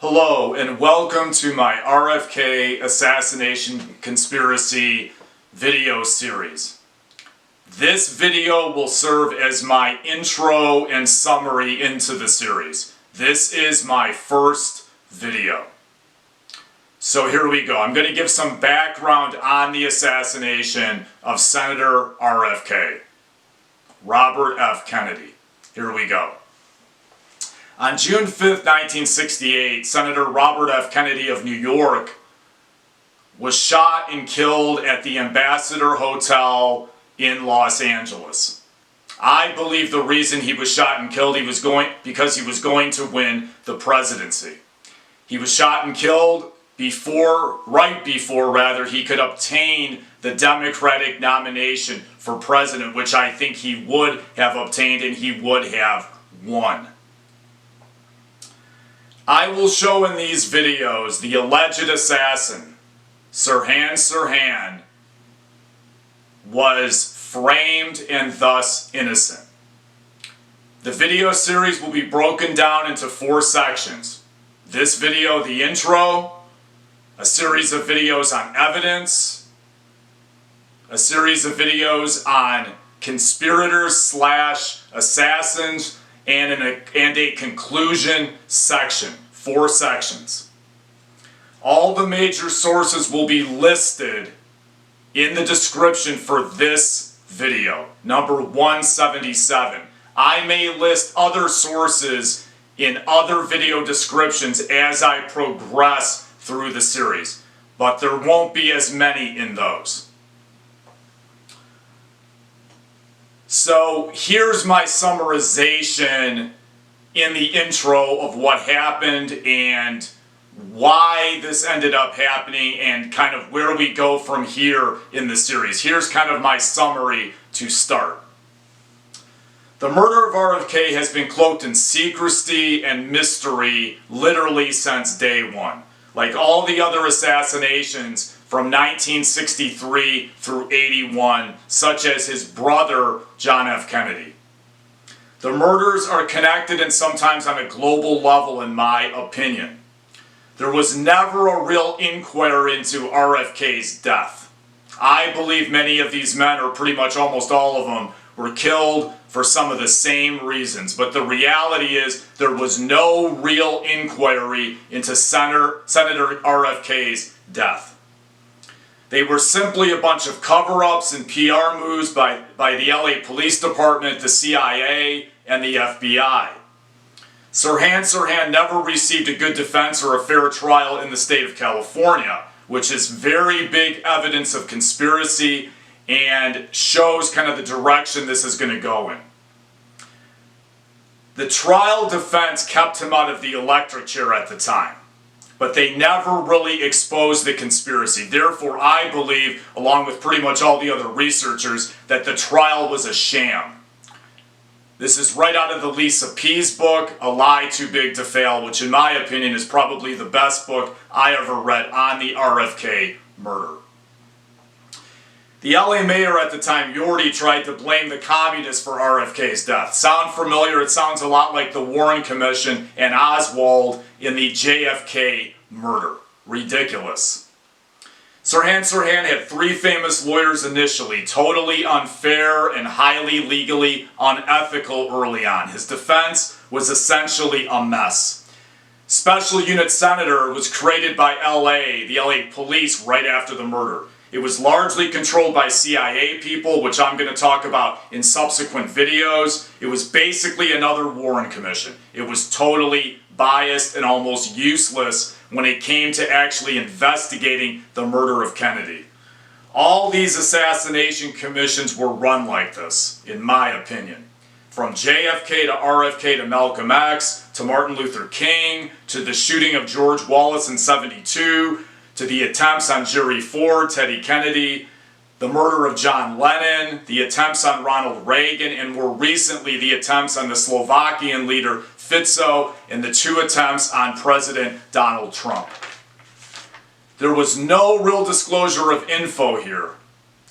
Hello and welcome to my RFK Assassination Conspiracy video series. This video will serve as my intro and summary into the series. This is my first video. So here we go. I'm going to give some background on the assassination of Senator RFK, Robert F. Kennedy. Here we go. On June 5th, 1968, Senator Robert F. Kennedy of New York was shot and killed at the Ambassador Hotel in Los Angeles. I believe the reason he was shot and killed because he was going to win the presidency. He was shot and killed right before he could obtain the Democratic nomination for president, which I think he would have obtained and he would have won. I will show in these videos the alleged assassin, Sirhan, was framed and thus innocent. The video series will be broken down into 4 sections. This video, the intro, a series of videos on evidence, a series of videos on conspirators/assassins, and a conclusion section. 4 sections. All the major sources will be listed in the description for this video, number 177. I may list other sources in other video descriptions as I progress through the series, but there won't be as many in those. So here's my summarization in the intro of what happened and why this ended up happening and kind of where we go from here in the series. Here's kind of my summary to start. The murder of RFK has been cloaked in secrecy and mystery literally since day one. Like all the other assassinations from 1963 through 81, such as his brother, John F. Kennedy. The murders are connected and sometimes on a global level, in my opinion. There was never a real inquiry into RFK's death. I believe many of these men, or pretty much almost all of them, were killed for some of the same reasons. But the reality is there was no real inquiry into Senator RFK's death. They were simply a bunch of cover-ups and PR moves by the LA Police Department, the CIA, and the FBI. Sirhan never received a good defense or a fair trial in the state of California, which is very big evidence of conspiracy and shows kind of the direction this is going to go in. The trial defense kept him out of the electric chair at the time, but they never really exposed the conspiracy. Therefore, I believe, along with pretty much all the other researchers, that the trial was a sham. This is right out of the Lisa Pease book, A Lie Too Big to Fail, which in my opinion is probably the best book I ever read on the RFK murder. The LA mayor at the time, Yorty, tried to blame the communists for RFK's death. Sound familiar? It sounds a lot like the Warren Commission and Oswald in the JFK murder. Ridiculous. Sirhan had 3 famous lawyers initially, totally unfair and highly legally unethical early on. His defense was essentially a mess. Special Unit Senator was created by the LA police right after the murder. It was largely controlled by CIA people, which I'm going to talk about in subsequent videos. It was basically another Warren Commission. It was totally biased and almost useless when it came to actually investigating the murder of Kennedy. All these assassination commissions were run like this, in my opinion. From JFK to RFK to Malcolm X, to Martin Luther King, to the shooting of George Wallace in '72, to the attempts on Jerry Ford, Teddy Kennedy, the murder of John Lennon, the attempts on Ronald Reagan, and more recently the attempts on the Slovakian leader Fico, and the 2 attempts on President Donald Trump. There was no real disclosure of info here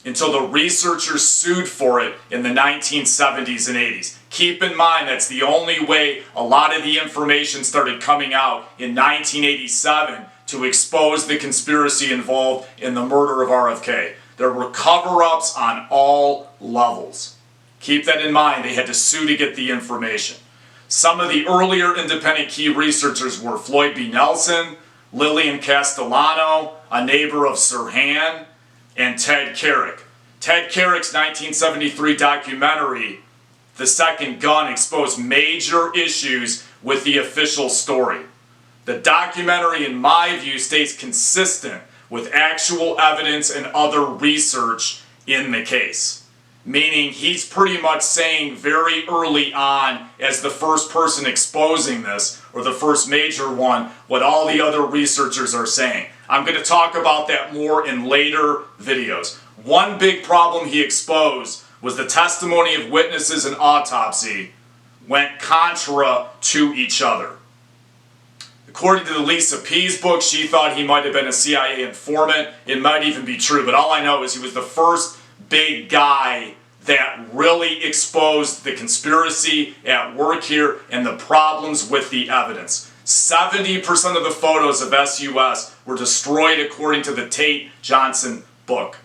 until the researchers sued for it in the 1970s and 80s. Keep in mind that's the only way a lot of the information started coming out in 1987 to expose the conspiracy involved in the murder of RFK. There were cover-ups on all levels. Keep that in mind. They had to sue to get the information. Some of the earlier independent key researchers were Floyd B. Nelson, Lillian Castellano, a neighbor of Sirhan, and Ted Charach. Ted Charach's 1973 documentary, The Second Gun, exposed major issues with the official story. The documentary, in my view, stays consistent with actual evidence and other research in the case. Meaning he's pretty much saying very early on, as the first person exposing this, or the first major one, what all the other researchers are saying. I'm going to talk about that more in later videos. One big problem he exposed was the testimony of witnesses and autopsy went contra to each other. According to the Lisa Pease book, she thought he might have been a CIA informant. It might even be true, but all I know is he was the first big guy that really exposed the conspiracy at work here and the problems with the evidence. 70% of the photos of SUS were destroyed according to the Tate Johnson book.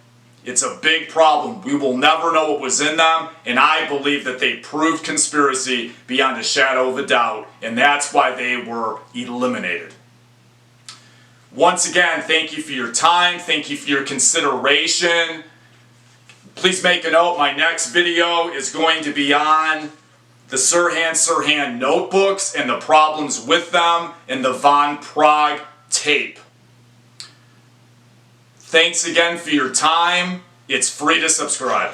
It's a big problem. We will never know what was in them, and I believe that they proved conspiracy beyond a shadow of a doubt, and that's why they were eliminated. Once again, thank you for your time. Thank you for your consideration. Please make a note, my next video is going to be on the Sirhan notebooks and the problems with them and the Von Prague tape. Thanks again for your time. It's free to subscribe.